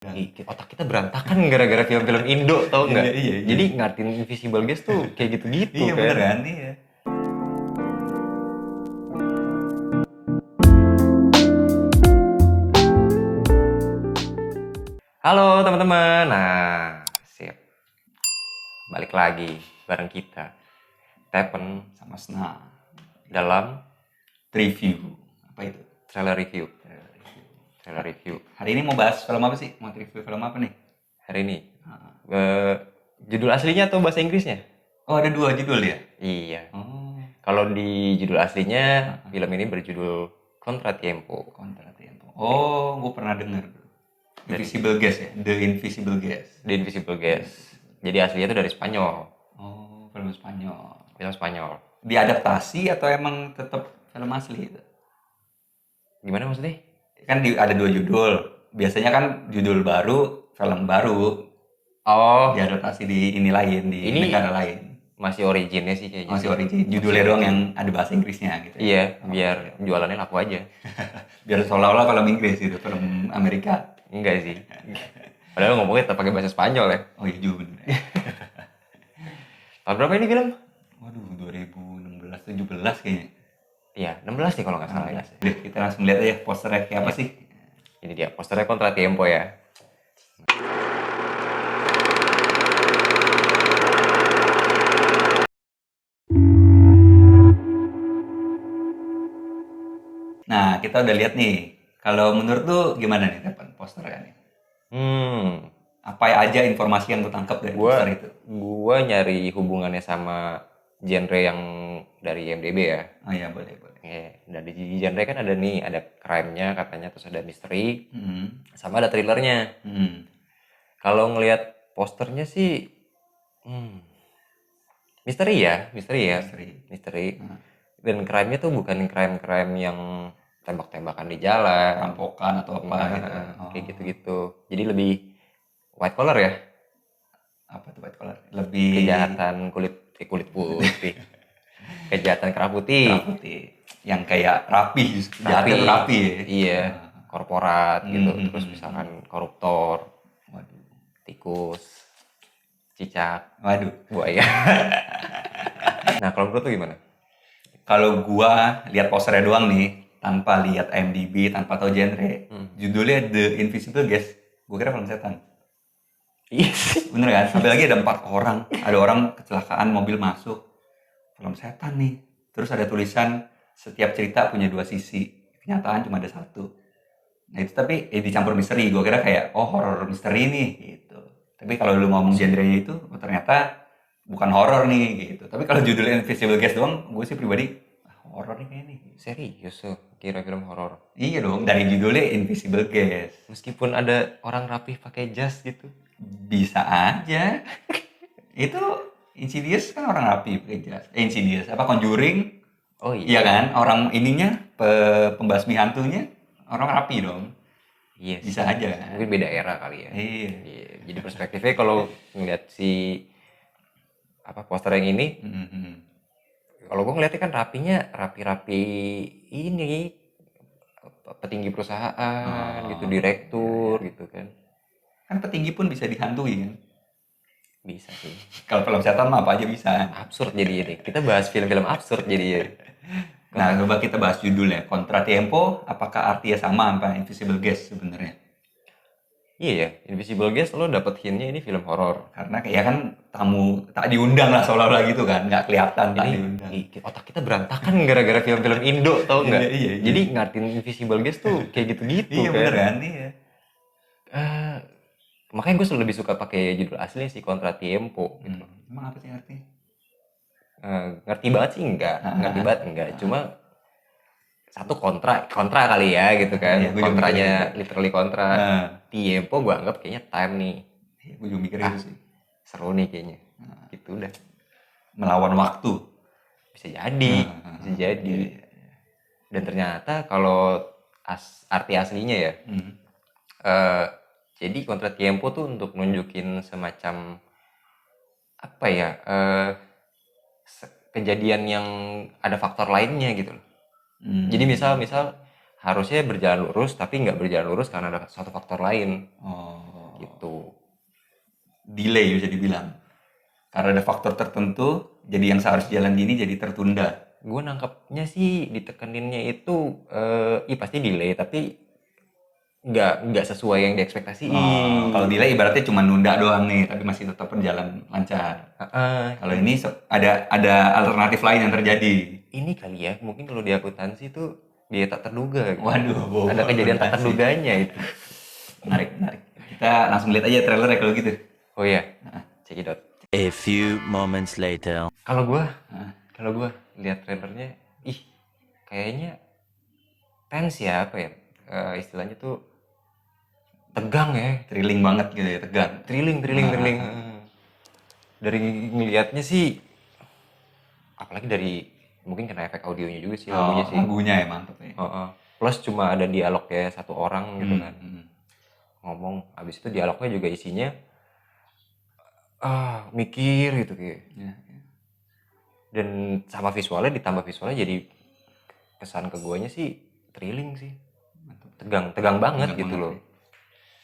Otak kita berantakan gara-gara film-film Indo, tau nggak? Iya. Jadi ngartin Invisible Guest tuh kayak gitu-gitu Iya kan. bener kan, iya. Halo teman-teman, sip. Balik lagi bareng kita, Tepen, Sama Sna. dalam Review. Apa itu? trailer review. Trailer review. Hari ini mau bahas film apa sih? Mau review film apa nih? Hari ini, judul aslinya atau bahasa Inggrisnya? Oh, ada 2 judul ya? Iya. Oh, Kalau di judul aslinya, film ini berjudul Contratiempo. Contratiempo. Oh, gue pernah denger. Invisible Guest ya? The Invisible Guest. The Invisible Guest. Jadi aslinya itu dari Spanyol. Oh, film Spanyol. Film Spanyol. Diadaptasi atau emang tetap film asli itu? Gimana maksudnya? Kan ada 2 judul. Biasanya kan judul baru, film baru. Oh, Diadaptasi di ini lain, di Ini negara lain. masih originnya sih kayaknya. Masih origin. Judulnya doang yang ada bahasa Inggrisnya gitu. Iya, biar jualannya laku aja. Biar seolah-olah film Inggris gitu, film Amerika. Enggak sih. Padahal ngomongnya tetap pakai bahasa Spanyol ya. Oh iya juga bener ya. Tahun berapa ini film? Waduh, 2016, 17 kayaknya. Iya, 16 nih kalau nggak salah ya. Udah, kita langsung lihat aja posternya kayak apa sih. Ini dia, posternya Contratiempo ya. Nah, kita udah lihat nih. Kalau menurut lu gimana nih, Tepan, posternya nih? Apa aja informasi yang lu tangkap dari poster itu? Gua nyari hubungannya sama genre yang dari IMDb ya. Oh iya, boleh. Dan di genre kan ada nih, ada crime-nya katanya, terus ada misteri, Hmm. sama ada thrillernya. Kalau ngelihat posternya sih, misteri ya. Misteri. Dan crime-nya tuh bukan crime-crime yang tembak-tembakan di jalan, Rampokan atau apa gitu. kayak gitu-gitu. Jadi lebih white collar ya, Apa tuh white collar? Lebih kejahatan kulit putih, kejahatan kerah putih, kerah putih. Yang kayak rapi, jahatnya tuh rapi ya. Iya, korporat gitu. Terus misalkan koruptor, Waduh. tikus, cicak, Waduh. buaya. Nah, kalau menurut lu gimana? Kalau gua lihat posternya doang nih, tanpa lihat IMDb, tanpa tahu genre, judulnya The Invisible Guest, gua kira film setan. Iya sih. Bener kan? Apalagi ada 4 orang, ada orang kecelakaan mobil masuk, film setan nih. Terus ada tulisan setiap cerita punya 2 sisi, kenyataan cuma ada 1. Nah itu tapi dicampur misteri, gua kira kayak horor misteri nih gitu. Tapi kalau lu ngomong genrenya itu, ternyata bukan horor nih gitu. Tapi kalau judulnya Invisible Guest doang, gue sih pribadi horor nih kayaknya nih. Serius tuh, kira film horor. Iya dong, dari judulnya Invisible Guest. Meskipun ada orang rapih pakai jas gitu. Bisa aja. Itu Insidious kan orang rapi pakai jas. Insidious apa Conjuring? Oh Iya iya. kan? Orang ininya pembasmi hantunya orang rapi dong. Iya sih. Bisa aja kan? Mungkin beda era kali ya. Iya. Jadi perspektifnya kalau ngeliat si poster yang ini, kalau gue ngeliatnya kan rapi-rapi ini petinggi perusahaan gitu, direktur gitu kan. Kan petinggi pun bisa dihantui kan? Bisa sih. Kalau film setan mah apa aja bisa. Absurd jadi ini. Kita bahas film-film absurd jadi ya. Nah, coba kita bahas judulnya. Contratiempo, apakah artinya sama apa Invisible Guest sebenarnya? Iya ya, Invisible Guest lo dapet hint-nya ini film horor. Karena kayak kan tamu tak diundang lah seolah-olah gitu kan, nggak kelihatan tak Ini diundang. otak kita berantakan gara-gara film-film Indo, tau nggak? Iya. Jadi ngartin Invisible Guest tuh kayak gitu-gitu Iya kan. bener kan, iya. Makanya gue lebih suka pakai judul asli sih, Contratiempo gitu. Emang apa sih artinya? Ngerti banget sih enggak. Cuma satu kontra kali ya gitu kan. Iya, gue juga Kontranya mikir literally kontra. Tiempo gue anggap kayaknya time nih. Iya, gue juga mikir itu sih. Seru nih kayaknya. Gitu udah. Melawan waktu. Bisa jadi. Dan ternyata kalau arti aslinya ya, jadi Contratiempo tuh untuk nunjukin semacam apa ya, kejadian yang ada faktor lainnya gitu loh. Jadi misal harusnya berjalan lurus tapi nggak berjalan lurus karena ada suatu faktor lain Oh, gitu. delay bisa dibilang. Karena ada faktor tertentu, jadi yang seharusnya jalan gini jadi tertunda. Gue nangkepnya sih ditekeninnya itu pasti delay tapi nggak sesuai yang diekspektasiin. Oh, kalau delay ibaratnya cuma nunda doang nih, tapi masih tetap berjalan lancar. Kalau ini ada alternatif lain yang terjadi. Ini kali ya, mungkin kalau di akuntansi tuh dia tak terduga gitu. Waduh, Ada kejadian tak akuntansi. terduganya itu. Menarik. Kita langsung lihat aja trailer ya kalau gitu. Oh iya, cekidot. A few moments later. Kalau gue lihat trailernya, kayaknya tense ya, apa ya, istilahnya tuh tegang ya, Thrilling banget gitu ya, tegang. thrilling. Dari ngelihatnya sih, apalagi dari mungkin kena efek audionya juga sih lagunya sih. Lagunya ya mantep ya. Plus cuma ada dialog ya satu orang gitu kan, Hmm. ngomong. Abis itu dialognya juga isinya mikir gitu kayak. Ya. Dan sama visualnya, ditambah visualnya jadi kesan ke guanya sih thrilling sih, tegang banget Tegang gitu banget loh.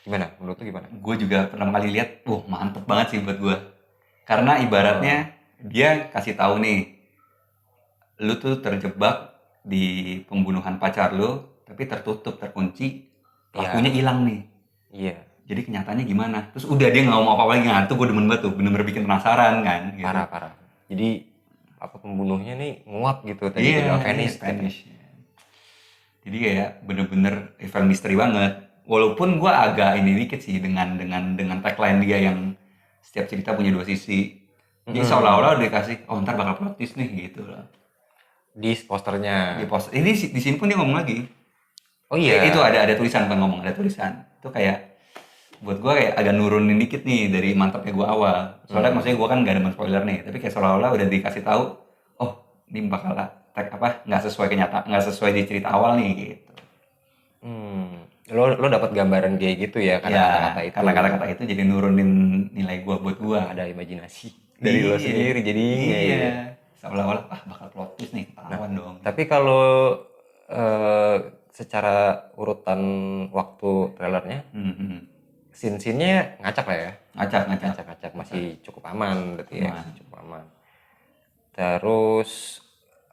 Gimana menurut lu gimana? Gue juga pertama kali lihat, mantep banget sih buat gue. Karena ibaratnya dia kasih tahu nih, lu tuh terjebak di pembunuhan pacar lu, tapi tertutup, terkunci, pelakunya hilang nih. Iya, Jadi kenyataannya gimana? Terus udah dia nggak ngomong apa-apa lagi, tuh gue demen banget tuh, bener-bener bikin penasaran kan. Gitu. parah. Jadi apa pembunuhnya nih nguap gitu tadi, Iya, jadi Venice. Spanish. Jadi kayak bener-bener evil mystery banget. Walaupun gue agak ini dikit sih dengan tagline dia yang setiap cerita punya dua sisi. Jadi seolah-olah udah dikasih, ntar bakal plot twist nih gitu loh. Di posternya. Di poster ini di sini pun dia ngomong lagi. Oh iya. Itu ada tulisan, bukan ngomong, ada tulisan. Itu kayak buat gue kayak agak nurunin dikit nih dari mantapnya gue awal. Soalnya maksudnya gue kan gak ada spoiler nih, tapi kayak seolah-olah udah dikasih tahu, ini bakal nggak sesuai kenyataan, nggak sesuai di cerita awal nih gitu. Lo dapat gambaran kayak gitu ya karena kata-kata itu. Karena kata-kata itu jadi nurunin nilai gue buat gue. Ada imajinasi dari lo sendiri jadi. Iya. Seolah-olah bakal plot twist nih, ketahuan dong. Tapi kalau secara urutan waktu trailernya, scene-nya ngacak lah ya. Ngacak. Masih cukup aman berarti ya. Aman. Cukup aman. Terus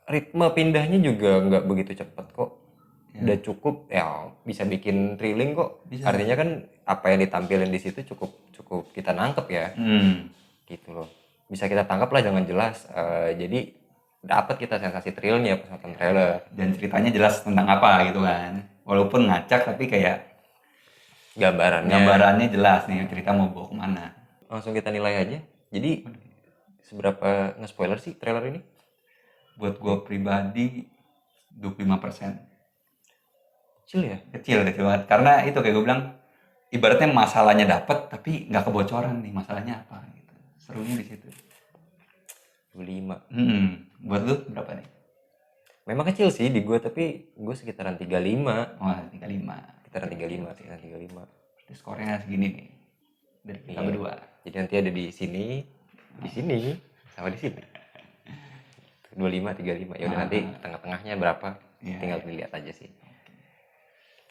ritme pindahnya juga nggak begitu cepat kok. Udah cukup ya, bisa bikin thrilling kok. Bisa. Artinya kan apa yang ditampilin di situ cukup kita nangkep ya. Gitu loh. Bisa kita tangkap lah dengan jelas. Jadi dapat kita sensasi thrillnya pas nonton trailer. Dan ceritanya jelas tentang apa gitu kan. Walaupun ngacak tapi kayak gambarannya jelas nih cerita mau bawa kemana. Langsung kita nilai aja. Jadi seberapa nge-spoiler sih trailer ini? Buat gue pribadi 25%. Kecil ya? Kecil banget. Karena itu kayak gue bilang, ibaratnya masalahnya dapet tapi nggak kebocoran nih masalahnya apa gitu. Serunya di situ. 25. Buat lu berapa nih? Memang kecil sih di gue, tapi gue sekitaran 35. Wah, 35. Sekitaran 35. Berarti skornya segini nih. Dari kita berdua. Jadi nanti ada di sini, sama di sini. 25, 35. Ya udah nanti tengah-tengahnya berapa? Tinggal dilihat aja sih.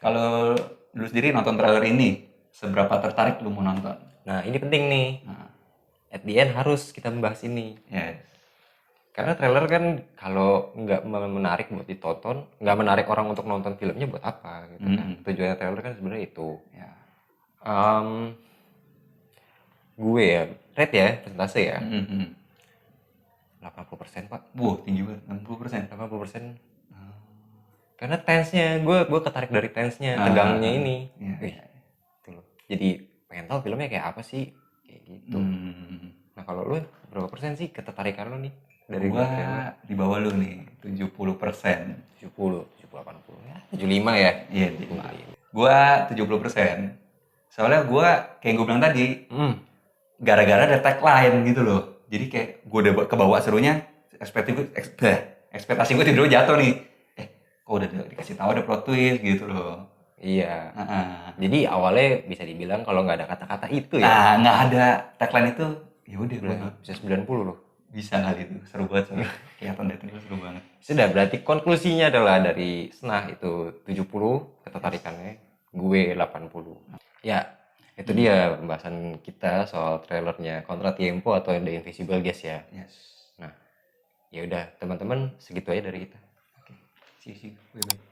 Kalau lu sendiri nonton trailer ini, seberapa tertarik lu mau nonton? Nah, ini penting nih. At the end harus kita membahas ini. Yes. Karena trailer kan kalau nggak menarik buat ditonton, nggak menarik orang untuk nonton filmnya buat apa gitu kan. Tujuannya trailer kan sebenarnya itu. Ya. Gue ya, rate ya, persentase ya. 80% Pak. Tinggi banget, 60%. 80%. Karena tense-nya, gue ketarik dari tense-nya, tegangnya ini. Gitu loh. Jadi pengen tahu filmnya kayak apa sih, kayak gitu. Nah kalau lu berapa persen sih ketertarikan lu nih dari gua di bawah lu nih, 70%. 70, 80 ya, 75 ya. Iya, gua 70%. Soalnya gua kayak gue bilang tadi, gara-gara ada tagline gitu loh. Jadi kayak gue udah kebawa serunya, ekspektasi gue tiba-tiba jatuh nih. Kok udah dikasih tahu ada plot twist gitu loh. Iya. Jadi awalnya bisa dibilang kalau nggak ada kata-kata itu ya. Nah, nggak ada tagline itu, ya udah bisa 90 loh. Bisa kali itu, seru banget soalnya. Kelihatan dari trailer seru banget. Sudah, berarti konklusinya adalah dari Snah itu 70 ketertarikannya, gue 80. Ya, itu dia pembahasan kita soal trailernya Contra Tiempo atau The Invisible Guest ya. Yes. Nah, ya udah teman-teman, segitu aja dari kita. Oke. See you. Bye-bye.